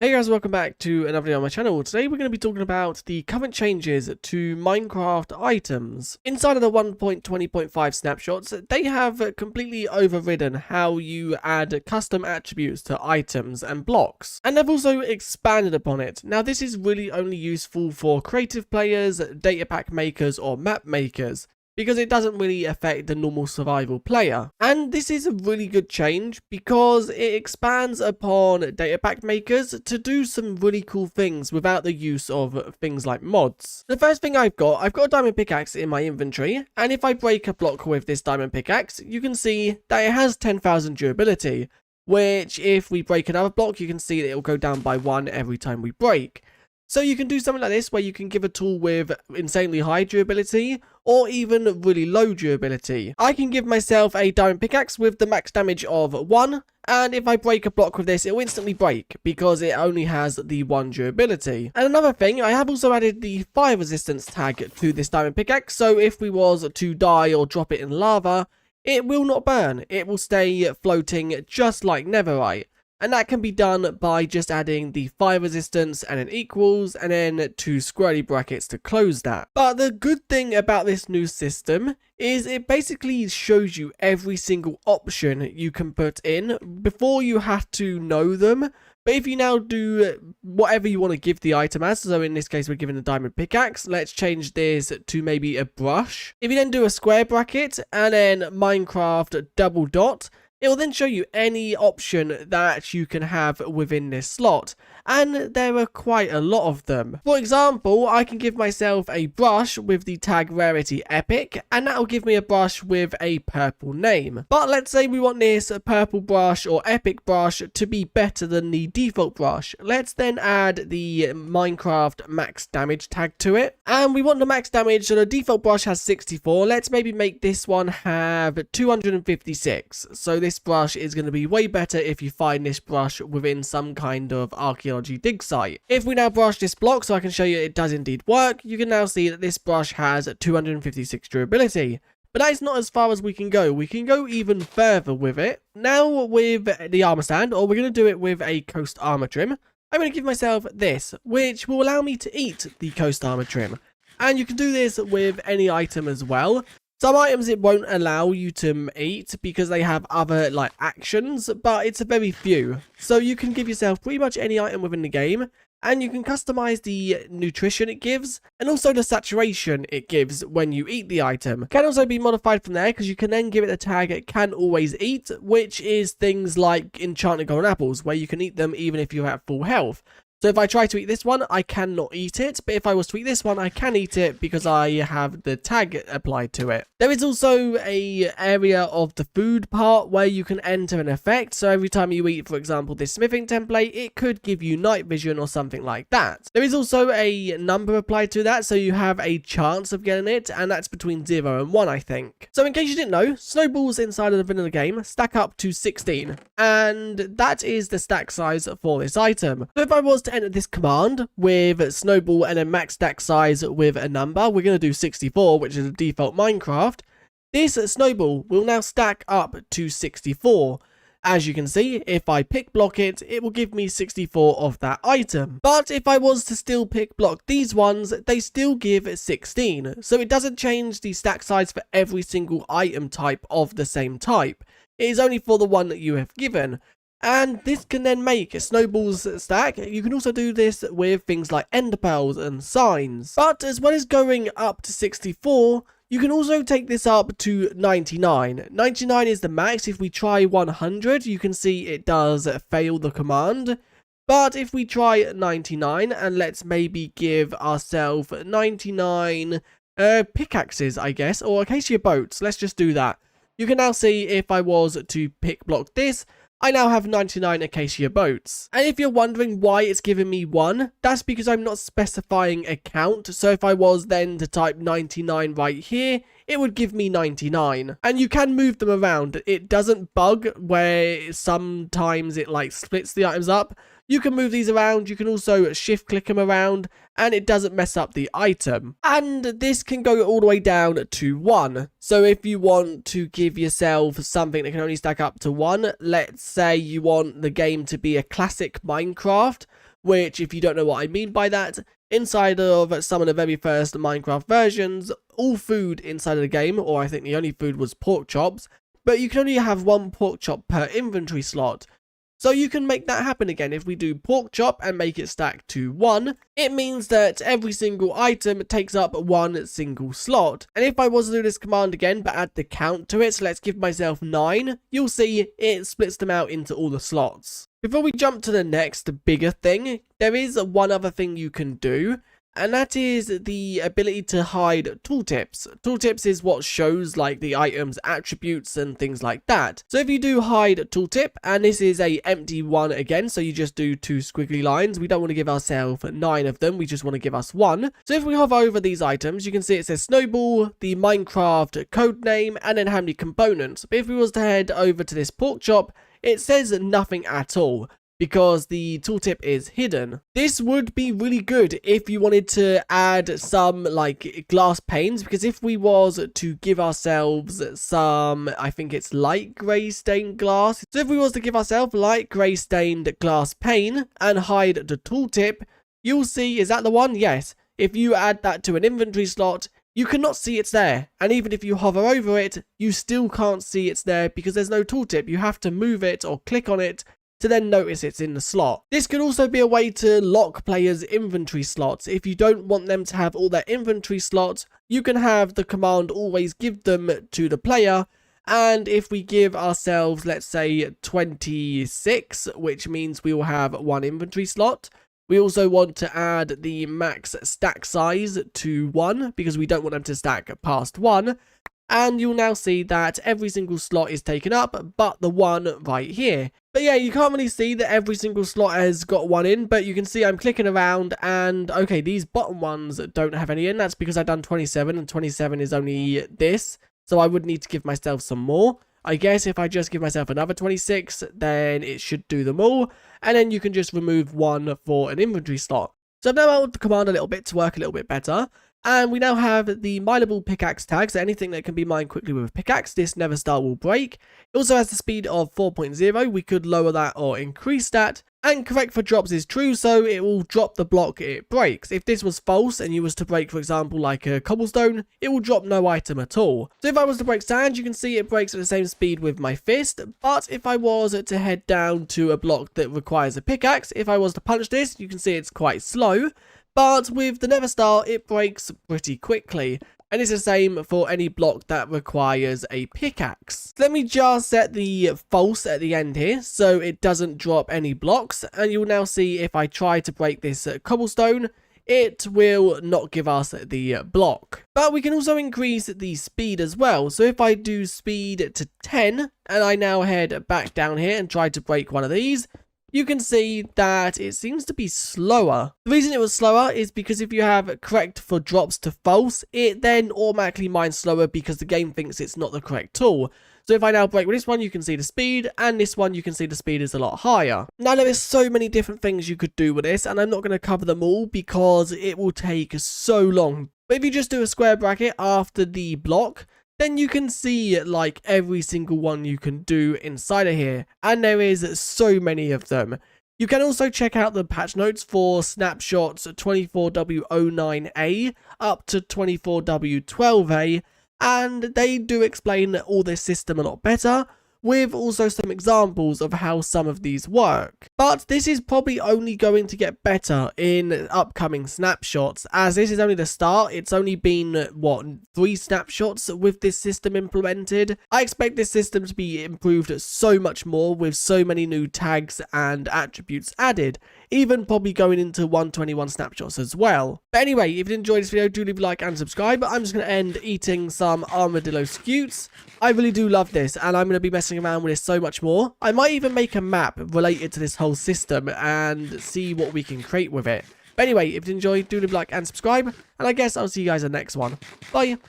Hey guys, welcome back to another video on my channel. Today we're going to be talking about the current changes to Minecraft items. Inside of the 1.20.5 snapshots, they have completely overridden how you add custom attributes to items and blocks. And they've also expanded upon it. Now this is really only useful for creative players, data pack makers or map makers, because it doesn't really affect the normal survival player. And this is a really good change because it expands upon data pack makers to do some really cool things without the use of things like mods. The first thing I've got a diamond pickaxe in my inventory, and if I break a block with this diamond pickaxe, you can see that it has 10,000 durability, which if we break another block, you can see that it'll go down by 1 every time we break. So you can do something like this where you can give a tool with insanely high durability or even really low durability. I can give myself a diamond pickaxe with the max damage of 1, and if I break a block with this, it will instantly break because it only has the 1 durability. And another thing, I have also added the fire resistance tag to this diamond pickaxe, so if we was to die or drop it in lava, it will not burn. It will stay floating just like netherite. And that can be done by just adding the fire resistance and then equals and then 2 squirrely brackets to close that. But the good thing about this new system is it basically shows you every single option you can put in before you have to know them. But if you now do whatever you want to give the item as, so in this case we're giving a diamond pickaxe, let's change this to maybe a brush. If you then do a square bracket and then Minecraft double dot, it will then show you any option that you can have within this slot, and there are quite a lot of them. For example, I can give myself a brush with the tag rarity epic, and that will give me a brush with a purple name. But let's say we want this purple brush or epic brush to be better than the default brush. Let's then add the Minecraft max damage tag to it, and we want the max damage, so the default brush has 64. Let's maybe make this one have 256. So this brush is going to be way better if you find this brush within some kind of archaeology dig site. If we now brush this block so I can show you it does indeed work, you can now see that this brush has 256 durability. But that is not as far as we can go. We can go even further with it. Now with the armor stand, or we're going to do it with a coast armor trim, I'm going to give myself this, which will allow me to eat the coast armor trim. And you can do this with any item as well. Some items it won't allow you to eat because they have other like actions, but it's a very few. So you can give yourself pretty much any item within the game, and you can customize the nutrition it gives and also the saturation it gives when you eat the item. Can also be modified from there because you can then give it the tag can always eat, which is things like enchanted golden apples where you can eat them even if you're at full health. So if I try to eat this one, I cannot eat it, but if I was to eat this one, I can eat it because I have the tag applied to it. There is also a area of the food part where you can enter an effect, so every time you eat, for example, this smithing template, it could give you night vision or something like that. There is also a number applied to that, so you have a chance of getting it, and that's between 0 and 1, I think. So in case you didn't know, snowballs inside of the vanilla game stack up to 16, and that is the stack size for this item. So if I was to enter this command with snowball and a max stack size with a number, we're going to do 64, which is the default Minecraft. This snowball will now stack up to 64. As you can see, if I pick block it, it will give me 64 of that item. But if I was to still pick block these ones, they still give 16. So it doesn't change the stack size for every single item type of the same type. It is only for the one that you have given. And this can then make snowballs stack. You can also do this with things like ender pearls and signs. But as well as going up to 64, you can also take this up to 99. 99 is the max. If we try 100, you can see it does fail the command. But if we try 99, and let's maybe give ourselves 99 pickaxes, I guess, or acacia boats. Let's just do that. You can now see if I was to pick block this, I now have 99 acacia boats. And if you're wondering why it's giving me 1, that's because I'm not specifying a count. So if I was then to type 99 right here, it would give me 99. And you can move them around. It doesn't bug where sometimes it like splits the items up. You can move these around. You can also shift click them around and it doesn't mess up the item. And this can go all the way down to 1. So if you want to give yourself something that can only stack up to 1, let's say you want the game to be a classic Minecraft, which, if you don't know what I mean by that, inside of some of the very first Minecraft versions, all food inside of the game, or I think the only food was pork chops, but you can only have one pork chop per inventory slot. So you can make that happen again. If we do pork chop and make it stack to 1, it means that every single item takes up one single slot. And if I was to do this command again, but add the count to it, so let's give myself 9, you'll see it splits them out into all the slots. Before we jump to the next bigger thing, there is one other thing you can do, and that is the ability to hide tooltips. Tooltips is what shows like the item's attributes and things like that. So if you do hide tooltip, and this is a empty one again, so you just do 2 squiggly lines. We don't want to give ourselves 9 of them, we just want to give us 1. So if we hover over these items, you can see it says Snowball, the Minecraft code name, and then how many components. But if we was to head over to this pork chop, it says nothing at all, because the tooltip is hidden. This would be really good if you wanted to add some like glass panes, because if we was to give ourselves some, I think it's light grey stained glass. So if we was to give ourselves light grey stained glass pane and hide the tooltip, you'll see, is that the one? Yes. If you add that to an inventory slot, you cannot see it's there, and even if you hover over it, you still can't see it's there because there's no tooltip. You have to move it or click on it to then notice it's in the slot. This could also be a way to lock players' inventory slots. If you don't want them to have all their inventory slots, you can have the command always give them to the player, and if we give ourselves, let's say 26, which means we will have 1 inventory slot. We also want to add the max stack size to 1 because we don't want them to stack past 1. And you'll now see that every single slot is taken up, but the one right here. But yeah, you can't really see that every single slot has got 1 in, but you can see I'm clicking around and okay, these bottom ones don't have any in. That's because I've done 27 and 27 is only this. So I would need to give myself some more. I guess if I just give myself another 26, then it should do them all. And then you can just remove 1 for an inventory slot. So I've now altered the command a little bit to work a little bit better. And we now have the mineable pickaxe tag, so anything that can be mined quickly with a pickaxe, this never start will break. It also has the speed of 4.0, we could lower that or increase that. And correct for drops is true, so it will drop the block it breaks. If this was false and you was to break, for example, like a cobblestone, it will drop no item at all. So if I was to break sand, you can see it breaks at the same speed with my fist. But if I was to head down to a block that requires a pickaxe, if I was to punch this, you can see it's quite slow. But with the nether star, it breaks pretty quickly. And it's the same for any block that requires a pickaxe. Let me just set the false at the end here so it doesn't drop any blocks. And you'll now see if I try to break this cobblestone, it will not give us the block. But we can also increase the speed as well. So if I do speed to 10 and I now head back down here and try to break one of these, you can see that it seems to be slower. The reason it was slower is because if you have correct for drops to false, it then automatically mines slower because the game thinks it's not the correct tool. So if I now break with this one, you can see the speed, and this one, you can see the speed is a lot higher. Now, there is so many different things you could do with this, and I'm not going to cover them all because it will take so long. But if you just do a square bracket after the block, then you can see like every single one you can do inside of here. And there is so many of them. You can also check out the patch notes for snapshots 24W09A up to 24W12A. And they do explain all this system a lot better, with also some examples of how some of these work. But this is probably only going to get better in upcoming snapshots, as this is only the start. It's only been, what, 3 snapshots with this system implemented. I expect this system to be improved so much more with so many new tags and attributes added, even probably going into 121 snapshots as well. But anyway, if you enjoyed this video, do leave a like and subscribe. I'm just going to end eating some armadillo scutes. I really do love this, and I'm going to be messing around with this so much more. I might even make a map related to this whole system and see what we can create with it. But anyway, if you enjoyed, do leave a like and subscribe, and I guess I'll see you guys in the next one. Bye!